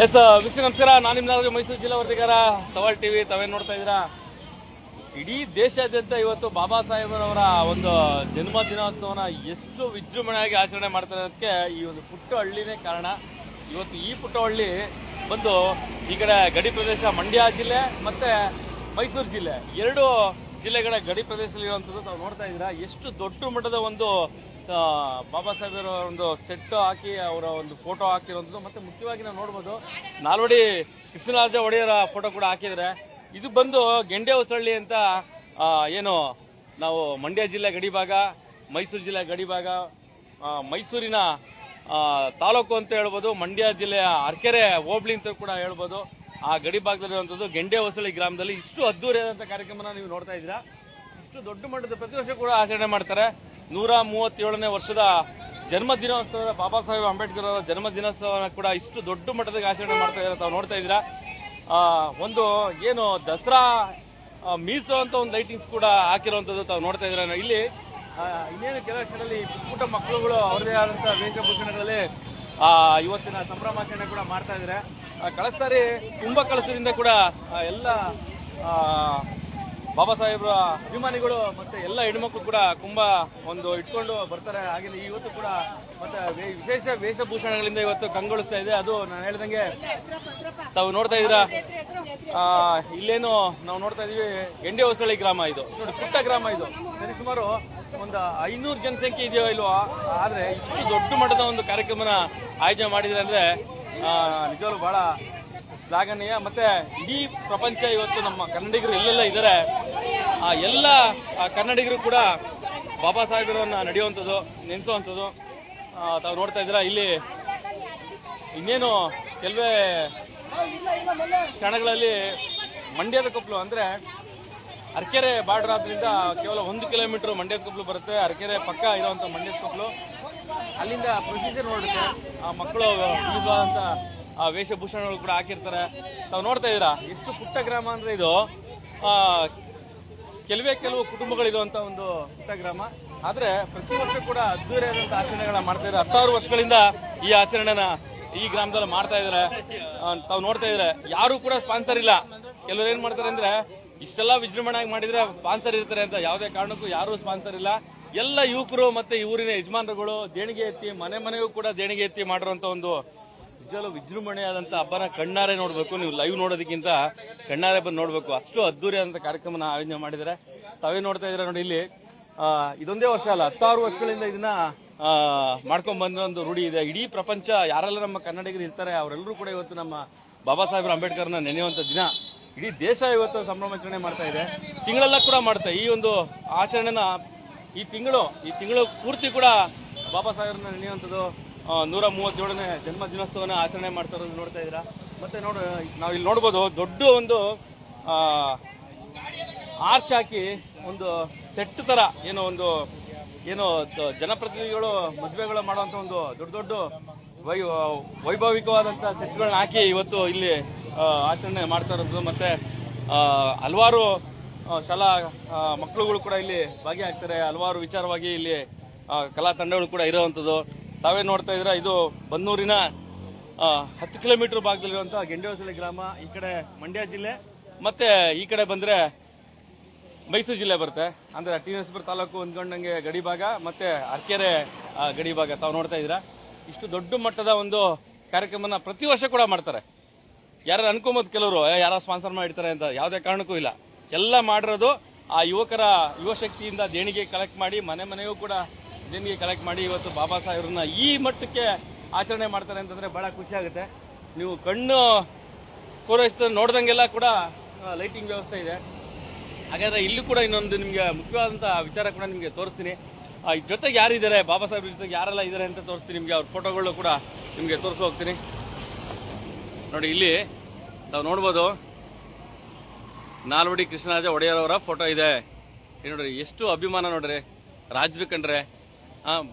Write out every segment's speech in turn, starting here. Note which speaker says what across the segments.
Speaker 1: S ವೀಕ್ಷಕ ನಮಸ್ಕಾರ. ನಾನು ನಿಮ್ನಾದ್ರು ಮೈಸೂರು ಜಿಲ್ಲಾ ವರದಿಗಾರ ಸವಾಲ್ ಟಿವಿ. ತಾವೇನು ನೋಡ್ತಾ ಇದ್ದೀರಾ? ಇಡೀ ದೇಶಾದ್ಯಂತ ಇವತ್ತು ಬಾಬಾ ಸಾಹೇಬರವರ ಒಂದು ಜನ್ಮ ದಿನೋತ್ಸವನ ಎಷ್ಟು ವಿಜೃಂಭಣೆಯಾಗಿ ಆಚರಣೆ ಮಾಡ್ತಾರೆ ಅನ್ನೋದಕ್ಕೆ ಈ ಒಂದು ಪುಟ್ಟ ಹಳ್ಳಿನೇ ಕಾರಣ. ಇವತ್ತು ಈ ಪುಟ್ಟ ಹಳ್ಳಿ ಬಂದು ಈ ಕಡೆ ಗಡಿ ಪ್ರದೇಶ ಮಂಡ್ಯ ಜಿಲ್ಲೆ ಮತ್ತೆ ಮೈಸೂರು ಜಿಲ್ಲೆ, ಎರಡು ಜಿಲ್ಲೆಗಳ ಗಡಿ ಪ್ರದೇಶದಲ್ಲಿರುವಂಥದ್ದು ತಾವು ನೋಡ್ತಾ ಇದ್ದೀರಾ. ಎಷ್ಟು ದೊಡ್ಡ ಮಟ್ಟದ ಒಂದು ಬಾಬಾ ಸಾಹೇಬರ ಒಂದು ಸೆಟ್ ಹಾಕಿ ಅವರ ಒಂದು ಫೋಟೋ ಹಾಕಿರುವಂಥದ್ದು. ಮತ್ತೆ ಮುಖ್ಯವಾಗಿ ನಾವು ನೋಡ್ಬೋದು ನಾಲ್ವಡಿ ಕೃಷ್ಣರಾಜ ಒಡೆಯರ ಫೋಟೋ ಕೂಡ ಹಾಕಿದರೆ. ಇದು ಬಂದು ಗೆಂಡೆ ಹೊಸಳ್ಳಿ ಅಂತ ಏನು ನಾವು ಮಂಡ್ಯ ಜಿಲ್ಲೆ ಗಡಿಭಾಗ, ಮೈಸೂರು ಜಿಲ್ಲೆ ಗಡಿಭಾಗ, ಮೈಸೂರಿನ ತಾಲೂಕು ಅಂತ ಹೇಳ್ಬೋದು, ಮಂಡ್ಯ ಜಿಲ್ಲೆಯ ಅರಕೆರೆ ಹೋಬಳಿ ಅಂತ ಕೂಡ ಹೇಳ್ಬೋದು. ಆ ಗಡಿ ಭಾಗದಲ್ಲಿರುವಂಥದ್ದು ಗೆಂಡೆ ಹೊಸಳ್ಳಿ ಗ್ರಾಮದಲ್ಲಿ ಇಷ್ಟು ಅದ್ದೂರಿಯಾದಂಥ ಕಾರ್ಯಕ್ರಮನ ನೀವು ನೋಡ್ತಾ ಇದ್ದೀರಾ. ಇಷ್ಟು ದೊಡ್ಡ ಮಟ್ಟದ ಪ್ರತಿ ವರ್ಷ ಕೂಡ ಆಚರಣೆ ಮಾಡ್ತಾರೆ. 137ನೇ ವರ್ಷದ ಜನ್ಮ ದಿನೋತ್ಸವದ ಬಾಬಾ ಸಾಹೇಬ್ ಅಂಬೇಡ್ಕರ್ ಅವರ ಜನ್ಮ ದಿನೋತ್ಸವ ಕೂಡ ಇಷ್ಟು ದೊಡ್ಡ ಮಟ್ಟದ ಆಚರಣೆ ಮಾಡ್ತಾ ಇದ್ದಾರೆ. ತಾವು ನೋಡ್ತಾ ಇದ್ದೀರಾ. ಒಂದು ಏನು ದಸರಾ ಮೀರಿಸುವಂತ ಒಂದು ಲೈಟಿಂಗ್ಸ್ ಕೂಡ ಹಾಕಿರುವಂತದ್ದು ತಾವು ನೋಡ್ತಾ ಇದ್ದೀರಾ. ಇಲ್ಲಿ ಇನ್ನೇನು ಕೆಲವು ಕ್ಷಣದಲ್ಲಿ ಪುಟ್ಟ ಮಕ್ಕಳುಗಳು ಅವರದೇ ಆದಂತಹ ವೇಷಭೂಷಣಗಳಲ್ಲಿ ಇವತ್ತಿನ ಸಂಭ್ರಮಾಚರಣೆ ಕೂಡ ಮಾಡ್ತಾ ಇದ್ದಾರೆ. ಕಳೆದ ಸಾರಿ ಕುಂಭ ಕಳಸದಿಂದ ಕೂಡ ಎಲ್ಲ ಬಾಬಾ ಸಾಹೇಬ್ರ ಅಭಿಮಾನಿಗಳು ಮತ್ತೆ ಎಲ್ಲ ಹೆಣ್ಮಕ್ಳು ಕೂಡ ಕುಂಭ ಒಂದು ಇಟ್ಕೊಂಡು ಬರ್ತಾರೆ. ಹಾಗೆ ಇವತ್ತು ಕೂಡ ಮತ್ತೆ ವಿಶೇಷ ವೇಷಭೂಷಣಗಳಿಂದ ಇವತ್ತು ಕಂಗೊಳಿಸ್ತಾ ಇದೆ. ಅದು ನಾನು ಹೇಳ್ದಂಗೆ ತಾವು ನೋಡ್ತಾ ಇದ್ದೀರಾ. ಇಲ್ಲೇನು ನಾವು ನೋಡ್ತಾ ಇದೀವಿ ಗೆಂಡೆ ಹೊಸಳ್ಳಿ ಗ್ರಾಮ. ಇದು ನೋಡಿ ಪುಟ್ಟ ಗ್ರಾಮ. ಇದು ಸರಿಸುಮಾರು ಒಂದು 500 ಜನಸಂಖ್ಯೆ ಇದೆಯೋ ಇಲ್ವೋ, ಆದ್ರೆ ಇಷ್ಟು ದೊಡ್ಡ ಮಟ್ಟದ ಒಂದು ಕಾರ್ಯಕ್ರಮನ ಆಯೋಜನೆ ಮಾಡಿದ್ರೆ ಅಂದ್ರೆ ನಿಜವಾಗ್ಲೂ ಬಹಳ ಶ್ಲಾಘನೀಯ. ಮತ್ತೆ ಇಡೀ ಪ್ರಪಂಚ ಇವತ್ತು ನಮ್ಮ ಕನ್ನಡಿಗರು ಎಲ್ಲೆಲ್ಲ ಇದ್ದಾರೆ, ಆ ಎಲ್ಲ ಕನ್ನಡಿಗರು ಕೂಡ ಬಾಬಾ ಸಾಹೇಬರನ್ನ ನಡೆಯುವಂಥದ್ದು, ನೆನೆಸುವಂಥದ್ದು ತಾವು ನೋಡ್ತಾ ಇದ್ದೀರಾ. ಇಲ್ಲಿ ಇನ್ನೇನು ಕೆಲವೇ ಕ್ಷಣಗಳಲ್ಲಿ ಮಂಡ್ಯದ ಕೊಪ್ಪಲು ಅಂದ್ರೆ ಅರಕೆರೆ ಬಾರ್ಡರ್ ಆದ್ರಿಂದ ಕೇವಲ 1 ಕಿಲೋಮೀಟರ್ ಮಂಡ್ಯದ ಕೊಪ್ಪಲು ಬರುತ್ತೆ. ಅರಕೆರೆ ಪಕ್ಕ ಇರುವಂತ ಮಂಡ್ಯದ ಕೊಪ್ಪಲು, ಅಲ್ಲಿಂದ ಪ್ರೊಸೀಜರ್ ನೋಡುತ್ತೆ. ಆ ಮಕ್ಕಳು ವಿವಿಧವಾದಂತ ವೇಷಭೂಷಣಗಳು ಕೂಡ ಹಾಕಿರ್ತಾರೆ. ತಾವು ನೋಡ್ತಾ ಇದ್ದೀರಾ ಎಷ್ಟು ಪುಟ್ಟ ಗ್ರಾಮ ಅಂದ್ರೆ ಇದು. ಕೆಲವು ಕುಟುಂಬಗಳಿರುವಂತ ಒಂದು ಪುಟ್ಟ ಗ್ರಾಮ. ಆದ್ರೆ ಪ್ರತಿ ವರ್ಷ ಕೂಡ ಅದ್ದೂರಿಯಾದಂತಹ ಆಚರಣೆಗಳನ್ನ ಮಾಡ್ತಾ ಇದ್ದಾರೆ. 16 ವರ್ಷಗಳಿಂದ ಈ ಆಚರಣೆನ ಈ ಗ್ರಾಮದಲ್ಲಿ ಮಾಡ್ತಾ ಇದ್ದಾರೆ. ತಾವು ನೋಡ್ತಾ ಇದ್ರೆ ಯಾರು ಕೂಡ ಸ್ಪಾನ್ಸರ್ ಇಲ್ಲ. ಕೆಲವರು ಏನ್ ಮಾಡ್ತಾರೆ ಅಂದ್ರೆ ಇಷ್ಟೆಲ್ಲ ವಿಜೃಂಭಣೆಯಾಗಿ ಮಾಡಿದ್ರೆ ಸ್ಪಾನ್ಸರ್ ಇರ್ತಾರೆ ಅಂತ. ಯಾವುದೇ ಕಾರಣಕ್ಕೂ ಯಾರು ಸ್ಪಾನ್ಸರ್ ಇಲ್ಲ. ಎಲ್ಲ ಯುವಕರು ಮತ್ತೆ ಈ ಊರಿನ ಯಜಮಾನರುಗಳು ದೇಣಿಗೆ ಎತ್ತಿ ಮನೆಗೂ ಕೂಡ ದೇಣಿಗೆ ಎತ್ತಿ ಮಾಡಿರುವಂತ ಒಂದು ನಿಜವಾಗ್ಲೂ ವಿಜೃಂಭಣೆಯಾದಂತಹ ಹಬ್ಬನ ಕಣ್ಣಾರೆ ನೋಡ್ಬೇಕು. ನೀವು ಲೈವ್ ನೋಡೋದಕ್ಕಿಂತ ಕಣ್ಣಾರೆ ಬಂದು ನೋಡ್ಬೇಕು. ಅಷ್ಟು ಅದ್ದೂರಿಯಾದಂತ ಕಾರ್ಯಕ್ರಮನ ಆಯೋಜನೆ ಮಾಡಿದ್ದಾರೆ. ತಾವೇ ನೋಡ್ತಾ ಇದ್ರೆ ನೋಡಿ. ಇಲ್ಲಿ ಇದೊಂದೇ ವರ್ಷ ಅಲ್ಲ, 16 ವರ್ಷಗಳಿಂದ ಇದನ್ನ ಮಾಡ್ಕೊಂಡ್ ಬಂದ ಒಂದು ರೂಢಿ ಇದೆ. ಇಡೀ ಪ್ರಪಂಚ ಯಾರೆಲ್ಲ ನಮ್ಮ ಕನ್ನಡಿಗರು ಇರ್ತಾರೆ ಅವರೆಲ್ಲರೂ ಕೂಡ ಇವತ್ತು ನಮ್ಮ ಬಾಬಾ ಸಾಹೇಬ್ ಅಂಬೇಡ್ಕರ್ನ ನೆನೆಯುವಂತ ದಿನ. ಇಡೀ ದೇಶ ಇವತ್ತು ಸಂಭ್ರಮಾಚರಣೆ ಮಾಡ್ತಾ ಇದೆ. ತಿಂಗಳೆಲ್ಲ ಕೂಡ ಮಾಡ್ತಾರೆ ಈ ಒಂದು ಆಚರಣೆನ. ಈ ತಿಂಗಳು ಪೂರ್ತಿ ಕೂಡ ಬಾಬಾ ಸಾಹೇಬ್ರನ್ನ ನೆನೆಯುವಂಥದ್ದು 137ನೇ ಜನ್ಮ ದಿನೋತ್ಸವನ ಆಚರಣೆ ಮಾಡ್ತಾ ಇರೋದು ನೋಡ್ತಾ ಇದ್ದೀರಾ. ಮತ್ತೆ ನಾವು ಇಲ್ಲಿ ನೋಡ್ಬೋದು ದೊಡ್ಡ ಒಂದು ಆರ್ಚ್ ಹಾಕಿ ಒಂದು ಸೆಟ್ ತರ ಏನೋ ಜನಪ್ರತಿನಿಧಿಗಳು ಮದುವೆಗಳು ಮಾಡುವಂತ ಒಂದು ದೊಡ್ಡ ವೈಭವಿಕವಾದಂತಹ ಸೆಟ್ಗಳನ್ನ ಹಾಕಿ ಇವತ್ತು ಇಲ್ಲಿ ಆಚರಣೆ ಮಾಡ್ತಾ ಇರೋದು. ಮತ್ತೆ ಹಲವಾರು ಶಾಲಾ ಮಕ್ಕಳುಗಳು ಕೂಡ ಇಲ್ಲಿ ಭಾಗಿಯಾಗ್ತಾರೆ. ಹಲವಾರು ವಿಚಾರವಾಗಿ ಇಲ್ಲಿ ಕಲಾ ತಂಡಗಳು ಕೂಡ ಇರುವಂತದ್ದು ತಾವೇ ನೋಡ್ತಾ ಇದ್ರ. ಇದು ಬನ್ನೂರಿನ 10 ಕಿಲೋಮೀಟರ್ ಭಾಗದಲ್ಲಿರುವಂತಹ ಗೆಂಡೆ ಹೊಸಳ್ಳಿ ಗ್ರಾಮ. ಈ ಕಡೆ ಮಂಡ್ಯ ಜಿಲ್ಲೆ, ಮತ್ತೆ ಈ ಕಡೆ ಬಂದ್ರೆ ಮೈಸೂರು ಜಿಲ್ಲೆ ಬರುತ್ತೆ. ಅಂದ್ರೆ ಟಿ ನರಸೀಪುರ ತಾಲೂಕು ಹೊಂದ್ಕೊಂಡಂಗೆ ಗಡಿ ಭಾಗ, ಮತ್ತೆ ಅರಕೆರೆ ಗಡಿ ಭಾಗ. ತಾವು ನೋಡ್ತಾ ಇದ್ದೀರಾ. ಇಷ್ಟು ದೊಡ್ಡ ಮಟ್ಟದ ಒಂದು ಕಾರ್ಯಕ್ರಮನ ಪ್ರತಿ ವರ್ಷ ಕೂಡ ಮಾಡ್ತಾರೆ. ಯಾರು ಅನ್ಕೊಂಬೋದು ಕೆಲವರು ಯಾರ ಸ್ಪಾನ್ಸರ್ ಮಾಡಿರ್ತಾರೆ ಅಂತ. ಯಾವುದೇ ಕಾರಣಕ್ಕೂ ಇಲ್ಲ. ಎಲ್ಲ ಮಾಡಿರೋದು ಆ ಯುವ ಶಕ್ತಿಯಿಂದ ದೇಣಿಗೆ ಕಲೆಕ್ಟ್ ಮಾಡಿ ಮನೆಗೂ ಕೂಡ ದೇಣಿಗೆ ಕಲೆಕ್ಟ್ ಮಾಡಿ ಇವತ್ತು ಬಾಬಾ ಸಾಹೇಬ್ರನ್ನ ಈ ಮಟ್ಟಕ್ಕೆ ಆಚರಣೆ ಮಾಡ್ತಾರೆ ಅಂತಂದ್ರೆ ಬಹಳ ಖುಷಿ ಆಗುತ್ತೆ. ನೀವು ಕಣ್ಣು ಪೂರೈಸಿದ ನೋಡ್ದಂಗೆಲ್ಲ ಕೂಡ ಲೈಟಿಂಗ್ ವ್ಯವಸ್ಥೆ ಇದೆ. ಹಾಗಾದ್ರೆ ಇಲ್ಲೂ ಕೂಡ ಇನ್ನೊಂದು ನಿಮ್ಗೆ ಮುಖ್ಯವಾದಂತಹ ವಿಚಾರ ಕೂಡ ನಿಮ್ಗೆ ತೋರಿಸ್ತೀನಿ. ಜೊತೆಗೆ ಯಾರಿದ್ದಾರೆ, ಬಾಬಾ ಸಾಹೇಬ್ರ ಜೊತೆಗೆ ಯಾರೆಲ್ಲ ಇದ್ದಾರೆ ಅಂತ ತೋರಿಸ್ತೀನಿ ನಿಮ್ಗೆ. ಅವ್ರ ಫೋಟೋಗಳು ಕೂಡ ನಿಮ್ಗೆ ತೋರಿಸಿ ಹೋಗ್ತೀನಿ. ನೋಡಿ ಇಲ್ಲಿ ತಾವು ನೋಡ್ಬೋದು ನಾಲ್ವಡಿ ಕೃಷ್ಣರಾಜ ಒಡೆಯರವರ ಫೋಟೋ ಇದೆ. ನೋಡ್ರಿ ಎಷ್ಟು ಅಭಿಮಾನ ನೋಡ್ರಿ ರಾಜರು ಕಂಡ್ರೆ.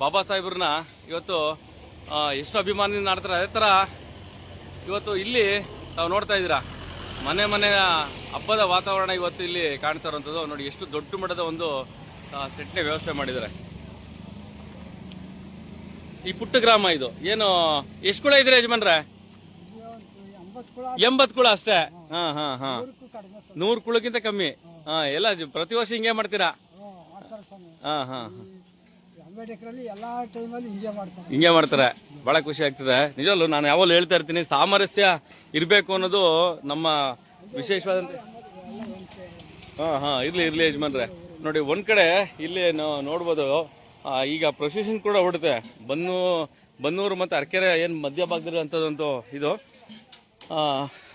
Speaker 1: ಬಾಬಾ ಸಾಹೇಬ್ರನ್ನ ಇವತ್ತು ಎಷ್ಟು ಅಭಿಮಾನದಿಂದ ಆಡ್ತಾರೆ. ಅದೇ ತರ ಇವತ್ತು ಇಲ್ಲಿ ತಾವು ನೋಡ್ತಾ ಇದ್ದೀರಾ ಮನೆ ಹಬ್ಬದ ವಾತಾವರಣ ಇವತ್ತು ಇಲ್ಲಿ ಕಾಣ್ತಾ ಇರುವಂತದ್ದು. ನೋಡಿ ಎಷ್ಟು ದೊಡ್ಡ ಮಟ್ಟದ ಒಂದು ಸೆಟ್ನೆ ವ್ಯವಸ್ಥೆ ಮಾಡಿದ್ದಾರೆ. ಈ ಪುಟ್ಟ ಗ್ರಾಮ ಇದು. ಏನು ಎಷ್ಟು ಕೂಡ ಇದ್ರೆ ಯಜಮಾನ್ರೆ? 80 ಕುಳ ಅಷ್ಟೇ. ಹಾ ಹಾ ಹಾ 100 ಕುಳಕ್ಕಿಂತ ಕಮ್ಮಿ. ಹಾ ಎಲ್ಲ ಪ್ರತಿ ವರ್ಷ ಹಿಂಗೆ ಮಾಡ್ತೀರಾ? ಹಾ ಹಾ ಹಿಂಗೆ ಮಾಡ್ತಾರೆ. ಬಹಳ ಖುಷಿ ಆಗ್ತದೆ ನಿಜವಲ್ಲೂ. ನಾನು ಯಾವಾಗಲೂ ಹೇಳ್ತಾ ಇರ್ತೀನಿ, ಸಾಮರಸ್ಯ ಇರ್ಬೇಕು ಅನ್ನೋದು ನಮ್ಮ ವಿಶೇಷವಾದಂತ. ಹಾ ಹಾ ಇರ್ಲಿ ಇರ್ಲಿ ಯಜಮಾನ್ರೆ. ನೋಡಿ ಒಂದ್ ಕಡೆ ಇಲ್ಲಿ ನೋಡ್ಬೋದು, ಈಗ ಪ್ರೊಸೆಷನ್ ಕೂಡ ಹೊಡುತ್ತೆ. ಬನ್ನೂರು ಮತ್ತೆ ಅರಕೆರೆ ಏನ್ ಮಧ್ಯಭಾಗದಲ್ಲಿ ಅಂತದಂತೂ ಇದು.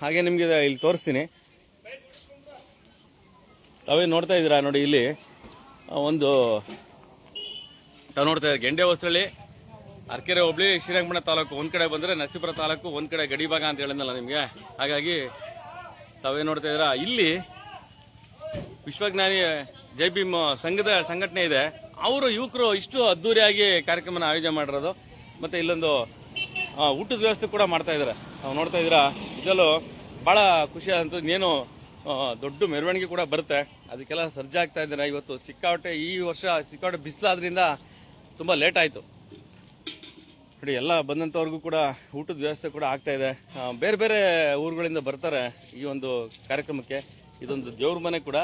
Speaker 1: ಹಾಗೆ ನಿಮ್ಗೆ ಇಲ್ಲಿ ತೋರಿಸ್ತೀನಿ, ತಾವೇ ನೋಡ್ತಾ ಇದ್ದೀರಾ ನೋಡಿ. ಇಲ್ಲಿ ಒಂದು ತಾವು ನೋಡ್ತಾ ಇದ್ದೀರಾ, ಗೆಂಡೆ ಹೊಸಳ್ಳಿ, ಅರಕೆರೆ ಹೋಬಳಿ, ಶ್ರೀರಂಗಪಟ್ಟಣ ತಾಲೂಕು ಒಂದ್ ಕಡೆ ಬಂದ್ರೆ, ನರಸೀಪುರ ತಾಲೂಕು ಒಂದ್ ಕಡೆ ಗಡಿಭಾಗ ಅಂತ ಹೇಳಿದ್ನಲ್ಲ ನಿಮ್ಗೆ. ಹಾಗಾಗಿ ತಾವೇ ನೋಡ್ತಾ ಇದ್ದೀರಾ, ಇಲ್ಲಿ ವಿಶ್ವಜ್ಞಾನಿ ಜೈ ಭೀಮ್ ಸಂಘದ ಸಂಘಟನೆ ಇದೆ. ಅವರು ಯುವಕರು ಇಷ್ಟು ಅದ್ದೂರಿಯಾಗಿ ಕಾರ್ಯಕ್ರಮನ ಆಯೋಜನೆ ಮಾಡಿರೋದು. ಮತ್ತೆ ಇಲ್ಲೊಂದು ಊಟದ ವ್ಯವಸ್ಥೆ ಕೂಡ ಮಾಡ್ತಾ ಇದ್ದಾರೆ. ನಾವು ನೋಡ್ತಾ ಇದ್ದೀರಾ, ಇದರಲ್ಲೂ ಬಹಳ ಖುಷಿ ಆದಂತ. ಇನ್ನೇನು ದೊಡ್ಡ ಮೆರವಣಿಗೆ ಕೂಡ ಬರುತ್ತೆ, ಅದಕ್ಕೆಲ್ಲ ಸಜ್ಜಾಗ್ತಾ ಇದ್ದಾರೆ. ಇವತ್ತು ಸಿಕ್ಕಾಪಟ್ಟೆ, ಈ ವರ್ಷ ಸಿಕ್ಕಾಪಟ್ಟೆ ಬಿಸಿಲಾದ್ರಿಂದ ತುಂಬಾ ಲೇಟ್ ಆಯ್ತು ನೋಡಿ. ಎಲ್ಲ ಬಂದಂತವ್ರಿಗೂ ಕೂಡ ಊಟದ ವ್ಯವಸ್ಥೆ ಕೂಡ ಆಗ್ತಾ ಇದೆ. ಬೇರೆ ಬೇರೆ ಊರುಗಳಿಂದ ಬರ್ತಾರೆ ಈ ಒಂದು ಕಾರ್ಯಕ್ರಮಕ್ಕೆ. ಇದೊಂದು ದೇವ್ರ ಮನೆ ಕೂಡ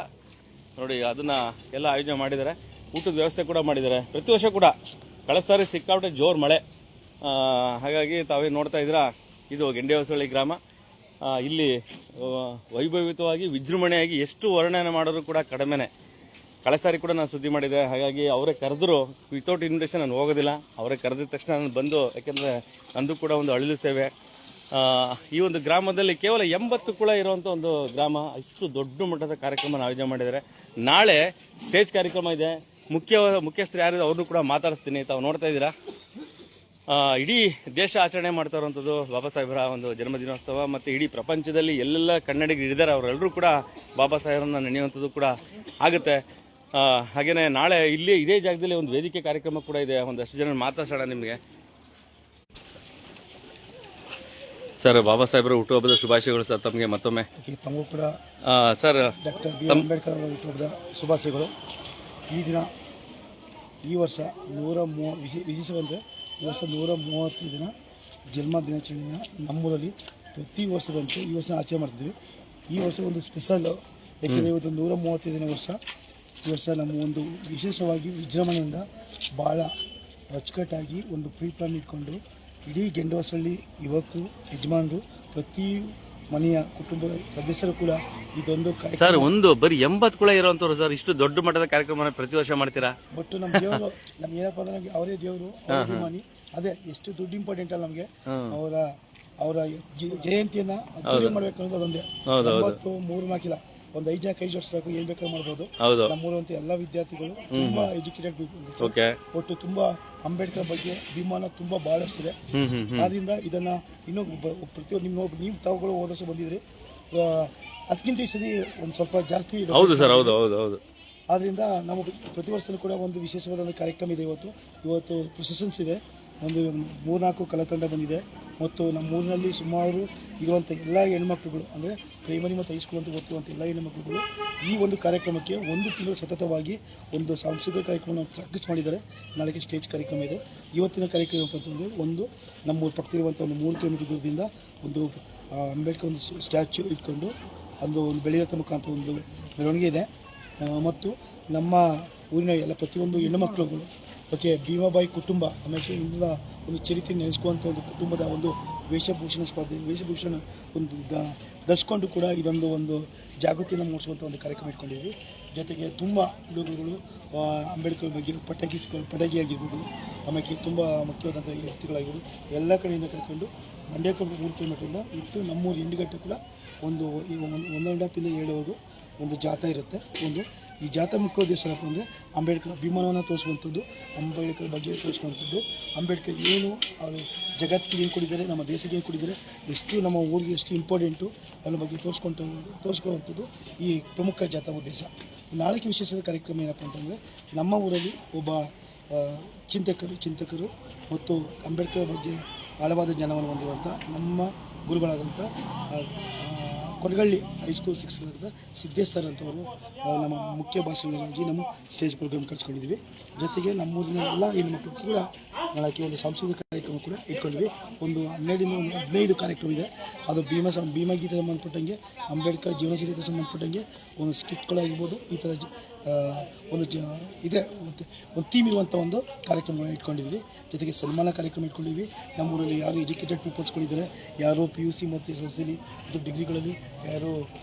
Speaker 1: ನೋಡಿ, ಅದನ್ನ ಎಲ್ಲ ಆಯೋಜನೆ ಮಾಡಿದ್ದಾರೆ. ಊಟದ ವ್ಯವಸ್ಥೆ ಕೂಡ ಮಾಡಿದ್ದಾರೆ. ಪ್ರತಿ ವರ್ಷ ಕೂಡ, ಕಳೆದ ಸಾರಿ ಸಿಕ್ಕಾಪಟ್ಟೆ ಜೋರ್ ಮಳೆ. ಹಾಗಾಗಿ ತಾವೇ ನೋಡ್ತಾ ಇದ್ದೀರಾ, ಇದು ಗೆಂಡೆ ಹೊಸಳ್ಳಿ ಗ್ರಾಮ. ಇಲ್ಲಿ ವೈಭವಿತವಾಗಿ ವಿಜೃಂಭಣೆಯಾಗಿ ಎಷ್ಟು ವರ್ಣನೆ ಮಾಡೋರು ಕೂಡ ಕಡಿಮೆನೆ. ಕಳೆದ ಸಾರಿ ಕೂಡ ನಾನು ಸುದ್ದಿ ಮಾಡಿದೆ. ಹಾಗಾಗಿ ಅವರೇ ಕರೆದ್ರು, ವಿತೌಟ್ ಇನ್ವಿಟೇಷನ್ ನಾನು ಹೋಗೋದಿಲ್ಲ. ಅವರೇ ಕರೆದಿದ ತಕ್ಷಣ ನಾನು ಬಂದು, ಯಾಕೆಂದ್ರೆ ನಂದು ಕೂಡ ಒಂದು ಅಳಿಲು ಸೇವೆ. ಈ ಒಂದು ಗ್ರಾಮದಲ್ಲಿ ಕೇವಲ 80 ಕುಳ ಇರುವಂತ ಒಂದು ಗ್ರಾಮ. ಇಷ್ಟು ದೊಡ್ಡ ಮಟ್ಟದ ಕಾರ್ಯಕ್ರಮ ಆಯೋಜನೆ ಮಾಡಿದ್ದಾರೆ. ನಾಳೆ ಸ್ಟೇಜ್ ಕಾರ್ಯಕ್ರಮ ಇದೆ. ಮುಖ್ಯಸ್ಥರು ಯಾರಿದೆ ಅವ್ರನ್ನೂ ಕೂಡ ಮಾತಾಡಿಸ್ತೀನಿ. ತಾವು ನೋಡ್ತಾ ಇದ್ದೀರಾ, ಇಡೀ ದೇಶ ಆಚರಣೆ ಮಾಡ್ತಾ ಇರುವಂತದ್ದು ಬಾಬಾ ಸಾಹೇಬರ ಒಂದು ಜನ್ಮದಿನೋತ್ಸವ. ಮತ್ತೆ ಇಡೀ ಪ್ರಪಂಚದಲ್ಲಿ ಎಲ್ಲೆಲ್ಲ ಕನ್ನಡಿಗರು ಇದ್ದಾರೆ, ಅವರೆಲ್ಲರೂ ಕೂಡ ಬಾಬಾ ಸಾಹೇಬರನ್ನ ನೆನೆಯುವಂಥದ್ದು ಕೂಡ ಆಗುತ್ತೆ. ಹಾಗೇನೆ ನಾಳೆ ಇಲ್ಲಿ ಇದೇ ಜಾಗದಲ್ಲಿ ಒಂದು ವೇದಿಕೆ ಕಾರ್ಯಕ್ರಮ ಕೂಡ ಇದೆ. ಒಂದಷ್ಟು ಜನ ಮಾತಾಡ್ಸೋಣ ನಿಮಗೆ. ಸರ್, ಬಾಬಾ ಸಾಹೇಬರ ಹುಟ್ಟುಹಬ್ಬದ ಶುಭಾಶಯಗಳು ಸರ್ ತಮಗೆ ಮತ್ತೊಮ್ಮೆ.
Speaker 2: ತಮಗೂ ಕೂಡ
Speaker 1: ಸರ್
Speaker 2: ಡಾಕ್ಟರ್ ಬಿ ಅಂಬೇಡ್ಕರ್ ಅವರ ಹುಟ್ಟುಹಬ್ಬದ ಶುಭಾಶಯಗಳು. ಈ ದಿನ, ಈ ವರ್ಷ ವಿಶೇಷವೆಂದರೆ ಈ ವರ್ಷ 130 ದಿನ ಜನ್ಮ ದಿನಾಚರಣೆಯ ನಮ್ಮೂರಲ್ಲಿ ಪ್ರತಿ ವರ್ಷದಂತೂ ಈ ವರ್ಷ ಆಚರಣೆ ಮಾಡ್ತಿದ್ವಿ. ಈ ವರ್ಷ ಒಂದು ಸ್ಪೆಷಲ್, ಯಾಕೆಂದರೆ ಇವತ್ತು 130 ವರ್ಷ. ಈ ವರ್ಷ ನಮ್ಮ ಒಂದು ವಿಶೇಷವಾಗಿ ವಿಜೃಂಭಣೆಯಿಂದ ಭಾಳ ಅಚ್ಚುಕಟ್ಟಾಗಿ ಒಂದು ಪ್ರೀ ಪ್ಲಾನ್ ಇಟ್ಕೊಂಡು ಇಡೀ ಗೆಂಡೆ ಹೊಸಳ್ಳಿ ಯುವಕರು, ಯಜಮಾನರು, ಪ್ರತಿ ಮನೆಯ ಕುಟುಂಬ ಸದಸ್ಯರು ಕೂಡ ಇದೊಂದು
Speaker 1: ಸರ್ ಒಂದು ಬರೀ 80 ಕುಳ ಇರುವಂತವ್ರು ಸರ್, ಇಷ್ಟು ದೊಡ್ಡ ಮಟ್ಟದ ಕಾರ್ಯಕ್ರಮ ಪ್ರತಿ ವರ್ಷ ಮಾಡ್ತೀರಾ?
Speaker 2: ಬಟ್ ನಮ್ಮ ದೇವರು, ನಮ್ಗೆ ಏನಪ್ಪ ಅಂದ್ರೆ ನಮಗೆ ಅವರೇ ದೇವರು, ಅಭಿಮಾನಿ. ಅದೇ ಎಷ್ಟು ದುಡ್ಡು ಇಂಪಾರ್ಟೆಂಟ್ ಅಲ್ಲ ನಮಗೆ. ಅವರ ಜಯಂತಿಯನ್ನ ಅದ್ದೂರಿ ಮಾಡ್ಬೇಕು ಅನ್ನೋದು ಅದೊಂದೇ. 3-4 ಇಲ್ಲ, ಒಂದು 5 ಜನ ಕೈ ಜೋಡಿಸಬೇಕು, ಏನ್ ಬೇಕಾದ್ರೂ ಮಾಡ್ಬೋದು. ನಮ್ಮೂರಂತ ಎಲ್ಲಾ ವಿದ್ಯಾರ್ಥಿಗಳು ತುಂಬಾ ಎಜುಕೇಟೆಡ್ ಪೀಪಲ್. ಒಟ್ಟು ತುಂಬಾ ಅಂಬೇಡ್ಕರ್ ಬಗ್ಗೆ ಅಭಿಮಾನ ತುಂಬಾ ಬಹಳಷ್ಟಿದೆ. ಆದ್ರಿಂದ ಇದನ್ನ ಇನ್ನೂ ಪ್ರತಿಯೊಂದು ನೀವು ತಾವುಗಳು ಹೋದ ವರ್ಷ ಬಂದಿದ್ರಿ, ಅದಕ್ಕಿಂತ ಈ ಸರಿ ಒಂದು ಸ್ವಲ್ಪ ಜಾಸ್ತಿ.
Speaker 1: ಹೌದು ಸರ್, ಹೌದು ಹೌದು ಹೌದು.
Speaker 2: ಆದ್ರಿಂದ ನಾವು ಪ್ರತಿ ವರ್ಷ ಕೂಡ ಒಂದು ವಿಶೇಷವಾದ ಕಾರ್ಯಕ್ರಮ ಇದೆ. ಇವತ್ತು ಪ್ರೊಸೆಷನ್ಸ್ ಇದೆ. ಒಂದು 3-4 ಕಲಾತಂಡ ಬಂದಿದೆ. ಮತ್ತು ನಮ್ಮ ಊರಿನಲ್ಲಿ ಸುಮಾರು ಇರುವಂಥ ಎಲ್ಲ ಹೆಣ್ಮಕ್ಳುಗಳು, ಅಂದರೆ ಪ್ರೈಮರಿ ಮತ್ತು ಹೈಸ್ಕೂಲ್ ಅಂತ ಓದುವಂಥ ಎಲ್ಲ ಹೆಣ್ಮಕ್ಳುಗಳು ಈ ಒಂದು ಕಾರ್ಯಕ್ರಮಕ್ಕೆ 1 ತಿಂಗಳು ಸತತವಾಗಿ ಒಂದು ಸಾಂಸ್ಕೃತಿಕ ಕಾರ್ಯಕ್ರಮ ಪ್ರಾಕ್ಟೀಸ್ ಮಾಡಿದ್ದಾರೆ. ನಾಳೆಗೆ ಸ್ಟೇಜ್ ಕಾರ್ಯಕ್ರಮ ಇದೆ. ಇವತ್ತಿನ ಕಾರ್ಯಕ್ರಮ ಅಂತಂದರೆ ಒಂದು ನಮ್ಮ ಪಕ್ಕದಲ್ಲಿರುವಂಥ ಒಂದು 3 ಕಿಲೋಮೀಟರ್ ದೂರದಿಂದ ಒಂದು ಅಂಬೇಡ್ಕರ್ ಒಂದು ಸ್ಟ್ಯಾಚ್ಯೂ ಇಟ್ಕೊಂಡು ಒಂದು ಬೆಳೆಯುವಂಥ ಮುಖಾಂತರ ಒಂದು ಮೆರವಣಿಗೆ ಇದೆ. ಮತ್ತು ನಮ್ಮ ಊರಿನ ಎಲ್ಲ ಪ್ರತಿಯೊಂದು ಹೆಣ್ಣುಮಕ್ಳುಗಳು, ಓಕೆ, ಭೀಮಾಬಾಯಿ ಕುಟುಂಬ, ಆಮೇಲೆ ಇಂದಿನ ಒಂದು ಚರಿತ್ರೆ ನೆನೆಸ್ಕುವಂಥ ಒಂದು ಕುಟುಂಬದ ಒಂದು ವೇಷಭೂಷಣ ಸ್ಪರ್ಧೆ, ವೇಷಭೂಷಣ ಒಂದು ಧರಿಸ್ಕೊಂಡು ಕೂಡ ಒಂದು ಜಾಗೃತಿಯನ್ನು ಮೂಡಿಸುವಂಥ ಒಂದು ಕಾರ್ಯಕ್ರಮ ಇಟ್ಕೊಂಡಿದ್ವಿ. ಜೊತೆಗೆ ತುಂಬ ಹುಡುಗರುಗಳು ಅಂಬೇಡ್ಕರ್ ಬಗ್ಗೆ ಪಟಾಕಿ ಆಗಿರ್ಬೋದು, ಆಮೇಲೆ ತುಂಬ ಮುಖ್ಯವಾದಂಥ ವ್ಯಕ್ತಿಗಳಾಗಿರ್ಬೋದು, ಎಲ್ಲ ಕಡೆಯಿಂದ ಕರ್ಕೊಂಡು ಮಂಡ್ಯಕ್ಕೆ 3 ಕಿಲೋಮೀಟರಿಂದ ಇತ್ತು ನಮ್ಮೂರು ಎಂಡಿಗಟ್ಟೆ ಕೂಡ ಒಂದು 1.5 ಇಂದ 7 ಒಂದು ಜಾಥಾ ಇರುತ್ತೆ. ಈ ಜಾಥಾ ಮುಖ್ಯ ಉದ್ದೇಶ ಏನಪ್ಪ ಅಂದರೆ ಅಂಬೇಡ್ಕರ್ ಅಭಿಮಾನವನ್ನು ತೋರಿಸುವಂಥದ್ದು, ಅಂಬೇಡ್ಕರ್ ಬಗ್ಗೆ ತೋರಿಸುವಂಥದ್ದು, ಅಂಬೇಡ್ಕರ್ ಏನು ಅವರು ಜಗತ್ತಿಗೆ ಏನು ಕೊಟ್ಟಿದ್ದಾರೆ, ನಮ್ಮ ದೇಶಕ್ಕೆ ಏನು ಕೊಟ್ಟಿದ್ದಾರೆ, ಎಷ್ಟು ನಮ್ಮ ಊರಿಗೆ ಎಷ್ಟು ಇಂಪಾರ್ಟೆಂಟು ಅನ್ನೋ ಬಗ್ಗೆ ತೋರಿಸ್ಕೊಳ್ಳುವಂಥದ್ದು ಈ ಪ್ರಮುಖ ಜಾಥಾ ಉದ್ದೇಶ. ನಾಳೆಗೆ ವಿಶೇಷದ ಕಾರ್ಯಕ್ರಮ ಏನಪ್ಪ ಅಂತಂದರೆ, ನಮ್ಮ ಊರಲ್ಲಿ ಒಬ್ಬ ಚಿಂತಕರು ಮತ್ತು ಅಂಬೇಡ್ಕರ್ ಬಗ್ಗೆ ಆಳವಾದ ಜ್ಞಾನವನ್ನು ಹೊಂದಿರುವಂಥ ನಮ್ಮ ಗುರುಗಳಾದಂಥ ಕೊಡಗಳ್ಳಿ ಹೈಸ್ಕೂಲ್ 6 ಸಿದ್ದೇಶ್ ಸರ್ ಅಂತವರು ನಮ್ಮ ಮುಖ್ಯ ಭಾಷಣಗಳಾಗಿ ನಮ್ಮ ಸ್ಟೇಜ್ ಪ್ರೋಗ್ರಾಮ್ ಕಳ್ಸ್ಕೊಂಡಿದ್ವಿ. ಜೊತೆಗೆ ನಮ್ಮೂರಿನ ಎಲ್ಲ ಹೆಣ್ಮಕ್ಳು ಕೂಡ ನಾಳಕ್ಕೆ ಒಂದು ಸಾಂಸ್ಕೃತಿಕ ಕಾರ್ಯಕ್ರಮ ಕೂಡ ಇಟ್ಕೊಂಡ್ವಿ. ಒಂದು 12-15 ಕಾರ್ಯಕ್ರಮ ಇದೆ. ಅದು ಭೀಮಗೀತೆ ಸಂಬಂಧಪಟ್ಟಂಗೆ, ಅಂಬೇಡ್ಕರ್ ಜೀವನ ಚರಿತ್ರೆ ಸಂಬಂಧಪಟ್ಟಂಗೆ ಒಂದು ಸ್ಕಿಟ್ಗಳಾಗಿರ್ಬೋದು. ಈ ಥರ ಇದೆ ಒಂದು ಥೀಮ್ ಇರುವಂಥ ಒಂದು ಕಾರ್ಯಕ್ರಮಗಳನ್ನ ಇಟ್ಕೊಂಡಿದ್ವಿ. ಜೊತೆಗೆ ಸನ್ಮಾನ ಕಾರ್ಯಕ್ರಮ ಇಟ್ಕೊಂಡಿದ್ವಿ. ನಮ್ಮೂರಲ್ಲಿ ಯಾರು ಎಜುಕೇಟೆಡ್ ಪೀಪಲ್ಸ್ಗಳಿದ್ದಾರೆ, ಯಾರು PUC ಮತ್ತು SSLC ಮತ್ತು ಡಿಗ್ರಿಗಳಲ್ಲಿ ಯಾರು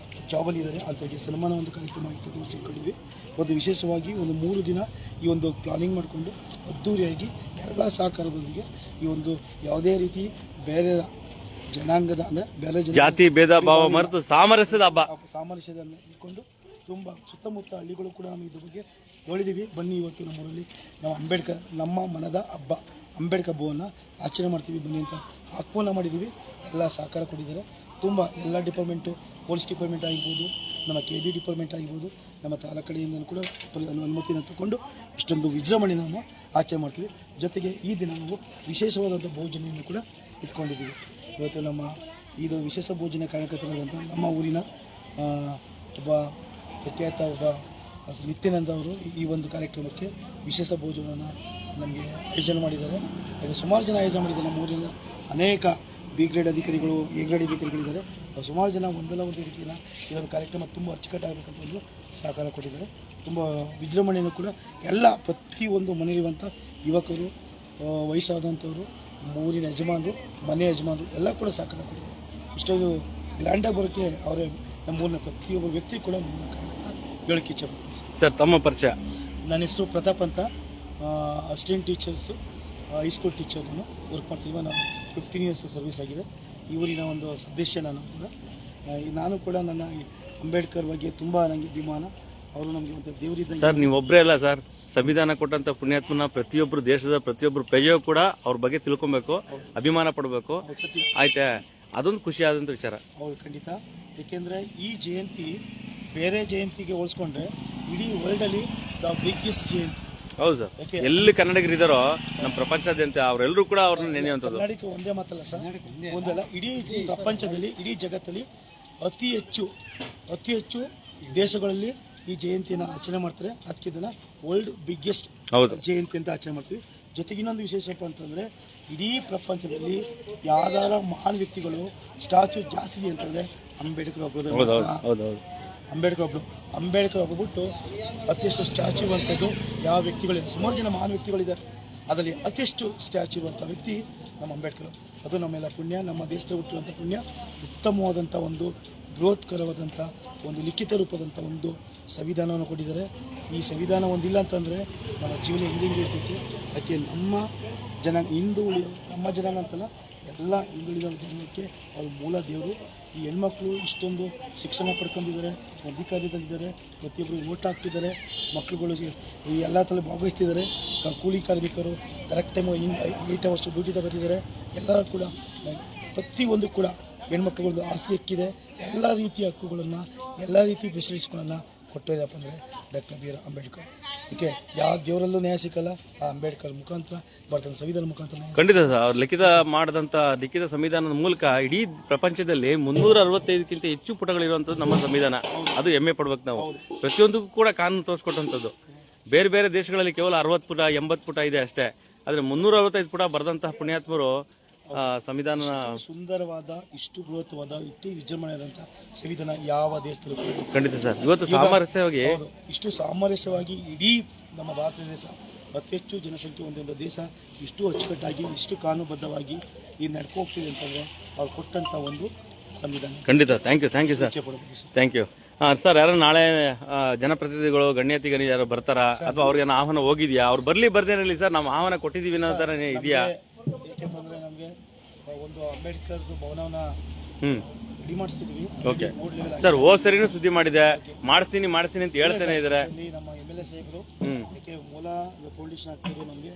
Speaker 2: ಜಾಬಲ್ಲಿ ಇದ್ದಾರೆ ಅಂಥವ್ರಿಗೆ ಸನ್ಮಾನ ಒಂದು ಕಾರ್ಯಕ್ರಮ ಇಟ್ಕೊಂಡಿದ್ವಿ. ಒಂದು ವಿಶೇಷವಾಗಿ ಒಂದು 3 ದಿನ ಈ ಒಂದು ಪ್ಲಾನಿಂಗ್ ಮಾಡಿಕೊಂಡು ಅದ್ದೂರಿಯಾಗಿ ಎಲ್ಲ ಸಹಕಾರದೊಂದಿಗೆ ಈ ಒಂದು ಯಾವುದೇ ರೀತಿ ಬೇರೆ ಜನಾಂಗದ ಅಂದರೆ ಬೇರೆ
Speaker 1: ಜಾತಿ ಭೇದ ಭಾವ ಮರೆತು ಸಾಮರಸ್ಯದ ಹಬ್ಬ
Speaker 2: ಸಾಮರಸ್ಯದನ್ನು ಇಟ್ಕೊಂಡು ತುಂಬ ಸುತ್ತಮುತ್ತ ಹಳ್ಳಿಗಳು ಕೂಡ ನಮಗೆ ಇದ್ರ ಬಗ್ಗೆ ಹೇಳಿದ್ದೀವಿ. ಬನ್ನಿ ಇವತ್ತು ನಮ್ಮೂರಲ್ಲಿ ನಾವು ಅಂಬೇಡ್ಕರ್ ನಮ್ಮ ಮನದ ಹಬ್ಬ ಅಂಬೇಡ್ಕರ್ ಹಬ್ಬವನ್ನು ಆಚರಣೆ ಮಾಡ್ತೀವಿ ಬನ್ನಿ ಅಂತ ಆಹ್ವಾನ ಮಾಡಿದ್ದೀವಿ. ಎಲ್ಲ ಸಹಕಾರ ಕೊಟ್ಟಿದ್ದಾರೆ. ತುಂಬ ಎಲ್ಲ ಡಿಪಾರ್ಟ್ಮೆಂಟು, ಪೊಲೀಸ್ ಡಿಪಾರ್ಟ್ಮೆಂಟ್ ಆಗಿರ್ಬೋದು, ನಮ್ಮ KB ಡಿಪಾರ್ಟ್ಮೆಂಟ್ ಆಗಿರ್ಬೋದು, ನಮ್ಮ ತಾಲೂಕು ಕಡೆಯಿಂದ ಕೂಡ ಅನುಮತಿಯನ್ನು ತಗೊಂಡು ಇಷ್ಟೊಂದು ವಿಜೃಂಭಣೆ ನಾವು ಆಚರಣೆ ಮಾಡ್ತೀವಿ. ಜೊತೆಗೆ ಈ ದಿನ ನಾವು ವಿಶೇಷವಾದಂಥ ಭೋಜನೆಯನ್ನು ಕೂಡ ಇಟ್ಕೊಂಡಿದ್ದೀವಿ. ಇವತ್ತು ನಮ್ಮ ಇದು ವಿಶೇಷ ಭೋಜನ ಕಾರ್ಯಕರ್ತರಾದಂಥ ನಮ್ಮ ಊರಿನ ಒಬ್ಬ ಪ್ರಖ್ಯಾತ ಒಬ್ಬ ನಿತ್ಯಾನಂದ ಅವರು ಈ ಒಂದು ಕಾರ್ಯಕ್ರಮಕ್ಕೆ ವಿಶೇಷ ಭೋಜನವನ್ನು ನಮಗೆ ಆಯೋಜನೆ ಮಾಡಿದ್ದಾರೆ. ಹಾಗೆ ಸುಮಾರು ಜನ ಆಯೋಜನೆ ಮಾಡಿದ್ದಾರೆ. ನಮ್ಮ ಊರಿನ ಅನೇಕ B ಗ್ರೇಡ್ ಅಧಿಕಾರಿಗಳು, A ಗ್ರೇಡ್ ಅಧಿಕಾರಿಗಳಿದ್ದಾರೆ. ಸುಮಾರು ಜನ ಒಂದಲ್ಲ ಒಂದು ರೀತಿಯ ಈ ಒಂದು ಕಾರ್ಯಕ್ರಮ ತುಂಬ ಅಚ್ಚುಕಟ್ಟಾಗಬೇಕಂತ ಒಂದು ಸಹಕಾರ ಕೊಟ್ಟಿದ್ದಾರೆ. ತುಂಬ ವಿಜೃಂಭಣೆಯನ್ನು ಕೂಡ ಎಲ್ಲ ಪ್ರತಿಯೊಂದು ಮನೆಯಲ್ಲಿರುವಂಥ ಯುವಕರು, ವಯಸ್ಸಾದಂಥವರು, ಊರಿನ ಯಜಮಾನರು, ಮನೆ ಯಜಮಾನರು ಎಲ್ಲ ಕೂಡ ಸಹಕಾರ ಕೊಟ್ಟಿದ್ದಾರೆ. ಇಷ್ಟೊಂದು ಗ್ರ್ಯಾಂಡಾಗಿ ಬರೋಕ್ಕೆ ಅವರೇ ನಮ್ಮೂರಿನ ಪ್ರತಿಯೊಬ್ಬ ವ್ಯಕ್ತಿ ಕೂಡ ಹೇಳಕ್ಕೆ ಇಚ್ಛೆಪಡ್ತೀನಿ.
Speaker 1: ಸರ್, ತಮ್ಮ ಪರಿಚಯ?
Speaker 2: ನನ್ನ ಹೆಸರು ಪ್ರತಾಪ್ ಅಂತ, ಅಸಿಸ್ಟೆಂಟ್ ಟೀಚರ್ಸು, ಹೈಸ್ಕೂಲ್ ಟೀಚರ್ನು ವರ್ಕ್ ಮಾಡ್ತೀವಿ. ನಾನು 15 ಇಯರ್ಸ್ ಸರ್ವಿಸ್ ಆಗಿದೆ. ಈ ಊರಿನ ಒಂದು ಸದಸ್ಯ ನಾನು ಕೂಡ ನನ್ನ ಅಂಬೇಡ್ಕರ್ ಬಗ್ಗೆ ತುಂಬ ನನಗೆ ಅಭಿಮಾನ. ಅವರು ನಮಗೆ ಒಂದು ದೇವರಿದ್ದ.
Speaker 1: ಸರ್, ನೀವು ಒಬ್ಬರೇ ಅಲ್ಲ ಸರ್, ಸಂವಿಧಾನ ಕೊಟ್ಟಂತ ಪುಣ್ಯಾತ್ಮನ ಪ್ರತಿಯೊಬ್ಬರು ದೇಶದ ಪ್ರತಿಯೊಬ್ಬರು ಪ್ರಜೆಯೂ ಕೂಡ ಅವ್ರ ಬಗ್ಗೆ ತಿಳ್ಕೊಬೇಕು, ಅಭಿಮಾನ ಪಡಬೇಕು. ಆಯ್ತಾ? ಅದೊಂದು ಖುಷಿಯಾದಂಥ ವಿಚಾರ.
Speaker 2: ಹೌದು, ಖಂಡಿತ. ಏಕೆಂದರೆ ಈ ಜಯಂತಿ ಬೇರೆ ಜಯಂತಿಗೆ ಹೋಲಿಸ್ಕೊಂಡ್ರೆ ಇಡೀ ವರ್ಲ್ಡಲ್ಲಿ ದ ಬಿಗ್ಗೆಸ್ಟ್ ಜಯಂತಿ.
Speaker 1: ಹೌದು ಸರ್. ಎಲ್ಲಿ ಕನ್ನಡಿಗರಿದ್ದಾರೋ ನಮ್ಮ ಪ್ರಪಂಚದಾದ್ಯಂತ ಅವರೆಲ್ಲರೂ ಕೂಡ ಅವ್ರನ್ನ ನೆನೆಯುವಂಥದ್ದು.
Speaker 2: ಕನ್ನಡಿಗ ಒಂದೇ ಮಾತಲ್ಲ ಸರ್, ಒಂದಲ್ಲ, ಇಡೀ ಪ್ರಪಂಚದಲ್ಲಿ, ಇಡೀ ಜಗತ್ತಲ್ಲಿ ಅತಿ ಹೆಚ್ಚು ದೇಶಗಳಲ್ಲಿ ಈ ಜಯಂತಿಯನ್ನು ಆಚರಣೆ ಮಾಡ್ತಾರೆ. ಅದಕ್ಕೆ ಇದನ್ನ ವರ್ಲ್ಡ್ ಬಿಗ್ಗೆಸ್ಟ್ ಜಯಂತಿ ಅಂತ ಆಚರಣೆ ಮಾಡ್ತೀವಿ. ಜೊತೆಗೆ ಇನ್ನೊಂದು ವಿಶೇಷಪ್ಪ ಅಂತಂದರೆ ಇಡೀ ಪ್ರಪಂಚದಲ್ಲಿ ಯಾವ್ದಾರ ಮಹಾನ್ ವ್ಯಕ್ತಿಗಳು ಸ್ಟ್ಯಾಚ್ಯೂ ಜಾಸ್ತಿ ಇದೆ ಅಂತಂದರೆ ಅಂಬೇಡ್ಕರ್ ಒಬ್ಬರು. ಅಂಬೇಡ್ಕರ್ ಒಬ್ಬ ಬಿಟ್ಟು ಅತಿಯಷ್ಟು ಸ್ಟ್ಯಾಚ್ಯೂ ಇರುವಂಥದ್ದು ಯಾವ ವ್ಯಕ್ತಿಗಳಿದೆ? ಸುಮಾರು ಜನ ಮಹಾನ್ ವ್ಯಕ್ತಿಗಳಿದ್ದಾರೆ. ಅದರಲ್ಲಿ ಅತಿಯಷ್ಟು ಸ್ಟ್ಯಾಚ್ಯೂ ಇರುವಂಥ ವ್ಯಕ್ತಿ ನಮ್ಮ ಅಂಬೇಡ್ಕರ್. ಅದು ನಮ್ಮೆಲ್ಲ ಪುಣ್ಯ, ನಮ್ಮ ದೇಶದ ಹುಟ್ಟಿರುವಂಥ ಪುಣ್ಯ. ಉತ್ತಮವಾದಂಥ ಒಂದು ಬೃಹತ್ಕರವಾದಂಥ ಒಂದು ಲಿಖಿತ ರೂಪದಂಥ ಒಂದು ಸಂವಿಧಾನವನ್ನು ಕೊಟ್ಟಿದ್ದಾರೆ. ಈ ಸಂವಿಧಾನ ಒಂದಿಲ್ಲ ಅಂತಂದರೆ ನಮ್ಮ ಜೀವನ ಹಿಂದೆ ಇರ್ತಿತ್ತು. ಅದಕ್ಕೆ ನಮ್ಮ ಜನಾಂಗ ಅಂತಲ್ಲ, ಎಲ್ಲ ಹಿಂದುಳಿದ ಜನಾಂಗಕ್ಕೆ ಅವ್ರ ಮೂಲ ದೇವರು. ಈ ಹೆಣ್ಮಕ್ಳು ಇಷ್ಟೊಂದು ಶಿಕ್ಷಣ ಪಡ್ಕೊಂಡಿದ್ದಾರೆ, ಅಧಿಕಾರದಲ್ಲಿದ್ದಾರೆ, ಪ್ರತಿಯೊಬ್ಬರು ಓಟ್ ಹಾಕ್ತಿದ್ದಾರೆ, ಮಕ್ಕಳುಗಳು ಈ ಎಲ್ಲ ಥರ ಭಾಗವಹಿಸ್ತಿದ್ದಾರೆ. ಕೂಲಿ ಕಾರ್ಮಿಕರು ಕರೆಕ್ಟ್ ಟೈಮು 8 ಅವರ್ಸ್ ಡ್ಯೂಟಿ ತಗೋತಿದ್ದಾರೆ. ಎಲ್ಲರೂ ಕೂಡ ಪ್ರತಿಯೊಂದು ಕೂಡ ಹೆಣ್ಮಕ್ಳುಗಳದ್ದು ಆಸ್ತಿ ಹಕ್ಕಿದೆ. ಎಲ್ಲ ರೀತಿಯ ಹಕ್ಕುಗಳನ್ನು, ಎಲ್ಲ ರೀತಿ ಫೆಸಿಲಿಟೀಸ್ಗಳನ್ನು ಕೊಟ್ಟಿದ್ದಪ್ಪ ಅಂದರೆ ಡಾಕ್ಟರ್ ಬಿ ಆರ್ ಅಂಬೇಡ್ಕರ್. ಇದಕ್ಕೆ ಯಾವ ದೇವರಲ್ಲೂ ನ್ಯಾಯ ಸಿಕ್ಕಲ್ಲ, ಆ ಅಂಬೇಡ್ಕರ್ ಮುಖಾಂತರ ಬರ್ತದೆ, ಸಂವಿಧಾನ ಮುಖಾಂತರ.
Speaker 1: ಖಂಡಿತ ಸರ್, ಅವ್ರು ಲಿಖಿತ ಸಂವಿಧಾನದ ಮೂಲಕ ಇಡೀ ಪ್ರಪಂಚದಲ್ಲಿ 365ಕ್ಕಿಂತ ಹೆಚ್ಚು ಪುಟಗಳಿರುವಂಥದ್ದು ನಮ್ಮ ಸಂವಿಧಾನ. ಅದು ಹೆಮ್ಮೆ ಪಡ್ಬೇಕು ನಾವು. ಪ್ರತಿಯೊಂದಕ್ಕೂ ಕೂಡ ಕಾನೂನು ತೋರಿಸ್ಕೊಟ್ಟಂಥದ್ದು. ಬೇರೆ ಬೇರೆ ದೇಶಗಳಲ್ಲಿ ಕೇವಲ 60 ಪುಟ 80 ಪುಟ ಇದೆ ಅಷ್ಟೇ. ಆದರೆ 365 ಪುಟ ಬರೆದಂತಹ ಪುಣ್ಯಾತ್ಮರು ಸಂವಿಧಾನ
Speaker 2: ಸುಂದರವಾದ, ಇಷ್ಟು ಬೃಹತ್ವಾದ, ಇಷ್ಟು ವಿಜೃಂಭಣೆಯಾದಂತಹ ಸಂವಿಧಾನ ಯಾವ ದೇಶದಲ್ಲೂ.
Speaker 1: ಖಂಡಿತ ಸರ್. ಇವತ್ತು ಸಾಮರಸ್ಯವಾಗಿ,
Speaker 2: ಇಷ್ಟು ಸಾಮರಸ್ಯವಾಗಿ ಇಡೀ ನಮ್ಮ ಭಾರತ ದೇಶ ಅತಿ ಹೆಚ್ಚು ಜನಸಂಖ್ಯೆ ಹೊಂದಿರುವ ದೇಶ ಇಷ್ಟು ಅಚ್ಚುಕಟ್ಟಾಗಿ, ಇಷ್ಟು ಕಾನೂನುಬದ್ಧವಾಗಿ ಈ ನಡ್ಕೋಗ್ತಿದೆ ಅಂತಂದ್ರೆ ಅವ್ರು ಕೊಟ್ಟಂತ ಒಂದು ಸಂವಿಧಾನ.
Speaker 1: ಖಂಡಿತ. Thank you sir. Thank you. Sir, ಯಾರು ನಾಳೆ ಜನಪ್ರತಿನಿಧಿಗಳು, ಗಣ್ಯಾತಿಗಣಿ ಯಾರು ಬರ್ತಾರಾ, ಅಥವಾ ಅವ್ರಿಗೆ ಆಹ್ವಾನ ಹೋಗಿದ್ಯಾ? ಅವ್ರು ಬರ್ದೇನಿರಲಿ ಸರ್, ನಾವು ಆಹ್ವಾನ ಕೊಟ್ಟಿದ್ದೀವಿ ಅನ್ನೋ ಥರ ಇದೆಯಾ?
Speaker 2: ಏಕೆಂದ್ರೆ ನಮಗೆ ಒಂದು ಅಂಬೇಡ್ಕರ್ ಭವನವನ್ನ ರೆಡಿ ಮಾಡಿಸ್ತಿದ್ವಿ.
Speaker 1: ಓಕೆ ಸರ್, ಹೋದ್ ಸರಿನೂ ಸುದ್ದಿ ಮಾಡಿದೆ, ಮಾಡಿಸ್ತೀನಿ ಅಂತ ಹೇಳ್ತಾನೆ ಇದ್ದಾರೆ
Speaker 2: ನಮ್ಮ MLA ಸಾಹೇಬರು. ಯಾಕೆ ಮೂಲ ಪೊಲಿಟಿಷನ್ ಆಗ್ತಿದ್ರು ನಮಗೆ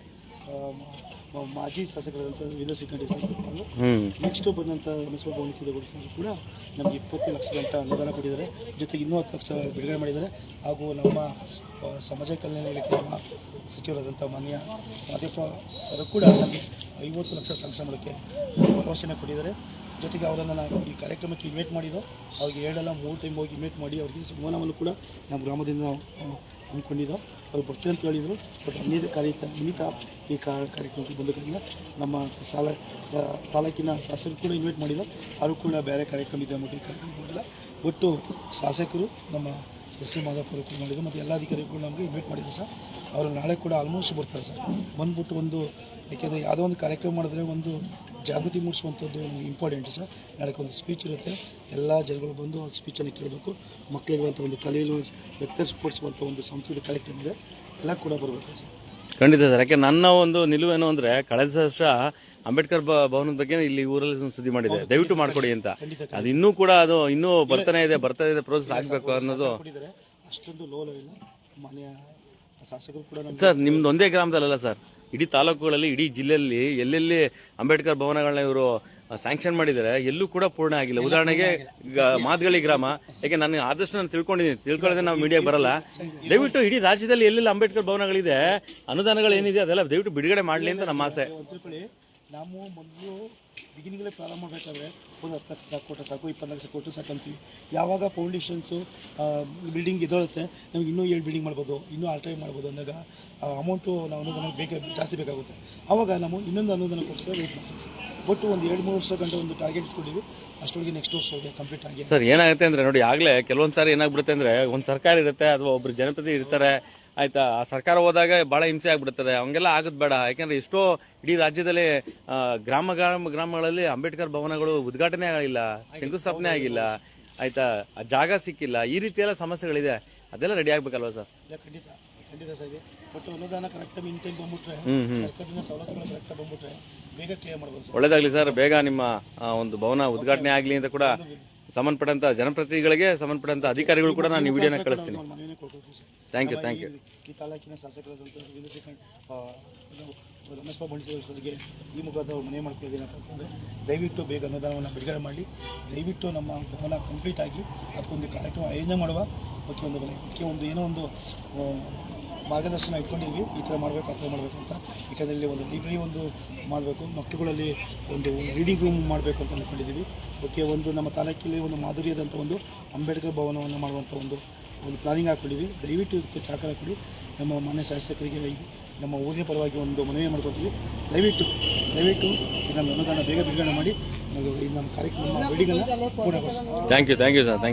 Speaker 2: ಮಾಜಿ ಶಾಸಕರಾದಂಥ ವಿನೋದ್ ಸಿಕ್ಕಂಡಿ ಸರ್, ನೆಕ್ಸ್ಟ್ ಬಂದಂಥ ರಮೇಶ್ ಭವನಿಸಿದವರು ಸರ್ ಕೂಡ ನಮಗೆ 20 ಲಕ್ಷ ಗಂಟ ಅನುದಾನ ಕೊಟ್ಟಿದ್ದಾರೆ. ಜೊತೆಗೆ ಇನ್ನೂ 10 ಲಕ್ಷ ಬಿಡುಗಡೆ ಮಾಡಿದ್ದಾರೆ. ಹಾಗೂ ನಮ್ಮ ಸಮಾಜ ಕಲ್ಯಾಣ ಇಲಾಖೆ ಸಚಿವರಾದಂಥ ಮಾನ್ಯ ಮಾದೇಪ್ಪ ಸರ್ ಕೂಡ ನಮಗೆ 50 ಲಕ್ಷ ಸಂಕ್ಷೇಮ ಮಾಡೋಕ್ಕೆ ಭರವಸೆಯನ್ನು ಕೊಟ್ಟಿದ್ದಾರೆ. ಜೊತೆಗೆ ಅವರನ್ನು ನಾವು ಈ ಕಾರ್ಯಕ್ರಮಕ್ಕೆ ಇನ್ವೈಟ್ ಮಾಡಿದ್ದು ಅವ್ರಿಗೆ 2-3 ಟೈಮ್ ಹೋಗಿ ಇನ್ವೈಟ್ ಮಾಡಿ ಅವರಿಗೆ ಸನ್ಮಾನವನ್ನು ಕೂಡ ನಮ್ಮ ಗ್ರಾಮದಿಂದ ನಾವು ಹಮ್ಮಿಕೊಂಡಿದ್ದೋ. ಅವ್ರು ಬರ್ತೀವಿ ಅಂತ ಹೇಳಿದರು. ಬಟ್ ಅನೇಕ ನಿಮಿತ್ತ ಈ ಕಾರ್ಯಕ್ರಮಕ್ಕೆ ಬಂದದ್ದರಿಂದ ನಮ್ಮ ತಾಲೂಕಿನ ಶಾಸಕರು ಕೂಡ ಇನ್ವೈಟ್ ಮಾಡಿದ್ದು. ಅವರು ಕೂಡ ಬೇರೆ ಕಾರ್ಯಕ್ರಮ ಇದೆ ಅಂದ್ಬಿಟ್ಟು ಈ ಕಾರ್ಯಕ್ರಮ ಬಂದಿಲ್ಲ. ಒಟ್ಟು ಶಾಸಕರು ನಮ್ಮ ಎಸ್ ಸಿ ಮಾಧವಪುರ ಕೂಡ ಮಾಡಿದ್ರು ಮತ್ತು ಎಲ್ಲ ಅಧಿಕಾರಿಗಳು ನಮಗೆ ಇನ್ವೈಟ್ ಮಾಡಿದ್ರು ಸರ್. ಅವರು ನಾಳೆ ಕೂಡ ಆಲ್ಮೋಸ್ಟ್ ಬರ್ತಾರೆ ಸರ್. ಬಂದ್ಬಿಟ್ಟು ಒಂದು ಯಾಕೆಂದರೆ ಯಾವುದೋ ಒಂದು ಕಾರ್ಯಕ್ರಮ ಮಾಡಿದ್ರೆ ಒಂದು ಜಾಗೃತಿ ಮೂಡಿಸುವಂಥದ್ದು ನಮಗೆ ಇಂಪಾರ್ಟೆಂಟ್ ಸರ್. ನಾಳೆ ಒಂದು ಸ್ಪೀಚ್ ಇರುತ್ತೆ, ಎಲ್ಲ ಜನಗಳು ಬಂದು ಆ ಸ್ಪೀಚನ್ನು ಕೇಳಬೇಕು. ಮಕ್ಕಳಿರುವಂಥ ಒಂದು ಕಲೆಯನ್ನು ವ್ಯಕ್ತಪಡಿಸುವಂಥ ಒಂದು ಸಾಂಸ್ಕೃತಿಕ ಕಾರ್ಯಕ್ರಮ ಇದೆ, ಎಲ್ಲ ಕೂಡ ಬರಬೇಕು ಸರ್.
Speaker 1: ಖಂಡಿತ ಸರ್. ಯಾಕೆ ನನ್ನ ಒಂದು ನಿಲುವೇನು ಅಂದ್ರೆ ಕಳೆದ ವರ್ಷ ಅಂಬೇಡ್ಕರ್ ಭವನದ ಬಗ್ಗೆ ಇಲ್ಲಿ ಊರಲ್ಲಿ ಒಂದು ಸುದ್ದಿ ಮಾಡಿದೆ, ದಯವಿಟ್ಟು ಮಾಡ್ಕೊಡಿ ಅಂತ. ಅದು ಇನ್ನೂ ಕೂಡ ಅದು ಇನ್ನೂ ಬರ್ತಾನೆ ಇದೆ ಪ್ರೋಸೆಸ್ ಆಗ್ಬೇಕು ಅನ್ನೋದು.
Speaker 2: ಅಷ್ಟೊಂದು ಲೋ ಲೆವೆಲ್ ಮಾನ್ಯ ಶಾಸಕರು ಕೂಡ
Speaker 1: ಸರ್ ನಿಮ್ದು ಒಂದೇ ಗ್ರಾಮದಲ್ಲ ಸರ್, ಇಡೀ ತಾಲೂಕುಗಳಲ್ಲಿ ಇಡೀ ಜಿಲ್ಲೆಯಲ್ಲಿ ಎಲ್ಲೆಲ್ಲಿ ಅಂಬೇಡ್ಕರ್ ಭವನಗಳನ್ನ ಇವರು ಸ್ಯಾಂಕ್ಷನ್ ಮಾಡಿದ್ದಾರೆ ಎಲ್ಲೂ ಕೂಡ ಪೂರ್ಣ ಆಗಿಲ್ಲ. ಉದಾಹರಣೆಗೆ ಮಾದಗಳಿ ಗ್ರಾಮ, ಯಾಕೆ ನಾನು ಆದಷ್ಟು ನಾನು ತಿಳ್ಕೊಳ್ಳೋದೇ ನಾವು ಮೀಡಿಯಾಗೆ ಬರಲ್ಲ. ದಯವಿಟ್ಟು ಇಡೀ ರಾಜ್ಯದಲ್ಲಿ ಎಲ್ಲೆಲ್ಲಿ ಅಂಬೇಡ್ಕರ್ ಭವನಗಳಿದೆ, ಅನುದಾನಗಳು ಏನಿದೆ ಅದೆಲ್ಲ ದಯವಿಟ್ಟು ಬಿಡುಗಡೆ ಮಾಡಲಿ ಅಂತ ನಮ್ಮ ಆಸೆ.
Speaker 2: ನಾವು ಮೊದಲು ಬಿಗಿನಿಂಗಲ್ಲೇ ಪ್ರಾರಂಭ ಮಾಡಬೇಕಾದ್ರೆ ಒಂದು 10 ಲಕ್ಷ ಕೊಟ್ಟರೆ ಸಾಕು, 20 ಲಕ್ಷ ಕೊಟ್ಟರು ಸಾಕು ಅಂತೀವಿ. ಯಾವಾಗ ಫೌಂಡೇಶನ್ಸು ಬಿಲ್ಡಿಂಗ್ ಎದ್ದೇಳುತ್ತೆ, ನಮ್ಗೆ ಇನ್ನೂ 7 ಬಿಲ್ಡಿಂಗ್ ಮಾಡ್ಬೋದು, ಇನ್ನೂ ಆಲ್ಟ್ರೇಟ್ ಮಾಡ್ಬೋದು ಅಂದಾಗ ಅಮೌಂಟು ನಾವು ನಮಗೆ ಜಾಸ್ತಿ ಬೇಕಾಗುತ್ತೆ. ಆವಾಗ ನಾವು ಇನ್ನೊಂದು ಅನುದಾನ ಕೊಡಿಸಿದ್ರೆ ವೇಟ್ ಮಾಡ್ತೀವಿ ಸರ್. ಒಟ್ಟು ಒಂದು 2-3 ವರ್ಷ ಗಂಟೆ ಒಂದು ಟಾರ್ಗೆಟ್ ಕೊಟ್ಟಿವಿ. ಅಷ್ಟೊಳಗೆ ನೆಕ್ಸ್ಟ್ ವರ್ಷ ಕಂಪ್ಲೀಟ್ ಆಗಿ
Speaker 1: ಸರ್ ಏನಾಗುತ್ತೆ ಅಂದ್ರೆ ನೋಡಿ, ಆಗಲೇ ಕೆಲವೊಂದು ಸಾರಿ ಏನಾಗ್ಬಿಡುತ್ತೆ ಅಂದ್ರೆ ಒಂದು ಸರ್ಕಾರ ಇರುತ್ತೆ ಅಥವಾ ಒಬ್ರು ಜನಪ್ರತಿನಿಧಿ ಇರ್ತಾರೆ, ಆಯ್ತಾ, ಆ ಸರ್ಕಾರ ಹೋದಾಗ ಬಹಳ ಹಿಂಸೆ ಆಗ್ಬಿಡುತ್ತದೆ. ಹಂಗೆಲ್ಲ ಆಗೋದು ಬೇಡ. ಯಾಕಂದ್ರೆ ಎಷ್ಟೋ ಇಡೀ ರಾಜ್ಯದಲ್ಲಿ ಗ್ರಾಮಗಳಲ್ಲಿ ಅಂಬೇಡ್ಕರ್ ಭವನಗಳು ಉದ್ಘಾಟನೆ ಆಗಿಲ್ಲ, ಶಂಕುಸ್ಥಾಪನೆ ಆಗಿಲ್ಲ, ಆಯ್ತಾ, ಜಾಗ ಸಿಕ್ಕಿಲ್ಲ, ಈ ರೀತಿ ಎಲ್ಲ ಸಮಸ್ಯೆಗಳಿದೆ. ಅದೆಲ್ಲ ರೆಡಿ ಆಗ್ಬೇಕಲ್ವಾ ಸರ್?
Speaker 2: ಖಂಡಿತ ಸರ್. ಬಟ್ ಅನುದಾನ ಕರೆಕ್ಟಾಗಿ ಇನ್ ಟೈಮ್ ಬಂದ್ಬಿಟ್ರೆ, ಸರ್ಕಾರದಿಂದ ಸವಲತ್ತುಗಳು ಕರೆಕ್ಟಾಗಿ ಬಂದ್ಬಿಟ್ರೆ ಬೇಗ ಕ್ಲಿಯರ್ ಮಾಡ್ಬೋದು ಸರ್.
Speaker 1: ಒಳ್ಳೇದಾಗ್ಲಿ ಸರ್. ಬೇಗ ನಿಮ್ಮ ಒಂದು ಭವನ ಉದ್ಘಾಟನೆ ಆಗ್ಲಿ ಅಂತ ಕೂಡ ಸಂಬಂಧಪಟ್ಟಂತ ಜನಪ್ರತಿನಿಧಿಗಳಿಗೆ ಸಂಬಂಧಪಟ್ಟಂತ ಅಧಿಕಾರಿಗಳು ಕೂಡ ನಾನು ಈ ವಿಡಿಯೋನ ಕಳಿಸ್ತೀನಿ. Thank you.
Speaker 2: ಈ ತಾಲೂಕಿನ ಶಾಸಕರಾದಂಥ ರಮೇಶ್ ಬಂಡಿಸೋರಿಗೆ ಈ ಮುಖಾಂತರ ಮನವಿ ಮಾಡ್ಕೊಳ್ಳೋದೇನಪ್ಪ ಅಂತಂದರೆ, ದಯವಿಟ್ಟು ಬೇಗ ಅನುದಾನವನ್ನು ಬಿಡುಗಡೆ ಮಾಡಿ, ದಯವಿಟ್ಟು ನಮ್ಮ ಭವನ ಕಂಪ್ಲೀಟ್ ಆಗಿ ಅದಕ್ಕೊಂದು ಕಾರ್ಯಕ್ರಮ ಆಯೋಜನೆ ಮಾಡುವ. ಅದಕ್ಕೆ ಒಂದು ಏನೋ ಒಂದು ಮಾರ್ಗದರ್ಶನ ಇಟ್ಕೊಂಡಿದ್ವಿ, ಈ ಥರ ಮಾಡಬೇಕು ಆ ಥರ ಮಾಡಬೇಕು ಅಂತ. ಯಾಕಂದರೆ ಇಲ್ಲಿ ಒಂದು ಲೈಬ್ರರಿ ಒಂದು ಮಾಡಬೇಕು, ಮಕ್ಕಳುಗಳಲ್ಲಿ ಒಂದು ರೀಡಿಂಗ್ ರೂಮ್ ಮಾಡಬೇಕು ಅಂತ ಅಂದ್ಕೊಂಡಿದ್ದೀವಿ. ಓಕೆ, ಒಂದು ನಮ್ಮ ತಾಲೂಕಲ್ಲಿ ಒಂದು ಮಾದರಿಯಾದಂಥ ಒಂದು ಅಂಬೇಡ್ಕರ್ ಭವನವನ್ನು ಮಾಡುವಂಥ ಒಂದು ಪ್ಲಾನಿಂಗ್ ಹಾಕ್ಕೊಂಡಿದ್ವಿ. ದಯವಿಟ್ಟು ಇದಕ್ಕೆ ಸಹಕಾರ ಕೊಡಿ. ನಮ್ಮ ಮಾನ್ಯ ಶಾಸಕರಿಗೆ ನಮ್ಮ ಊರಿನ ಪರವಾಗಿ ಒಂದು ಮನವಿ ಮಾಡ್ಕೊತೀವಿ. ದಯವಿಟ್ಟು ನಮ್ಮ ಅನುದಾನ ಬೇಗ ಬಿಡುಗಡೆ ಮಾಡಿ ನಮ್ಮ ಕಾರ್ಯಕ್ರಮ ಬಿಲ್ಡಿಂಗನ್ನು ಪೂರ್ಣಗೊಳಿಸ್ತೀವಿ.
Speaker 1: Thank you sir.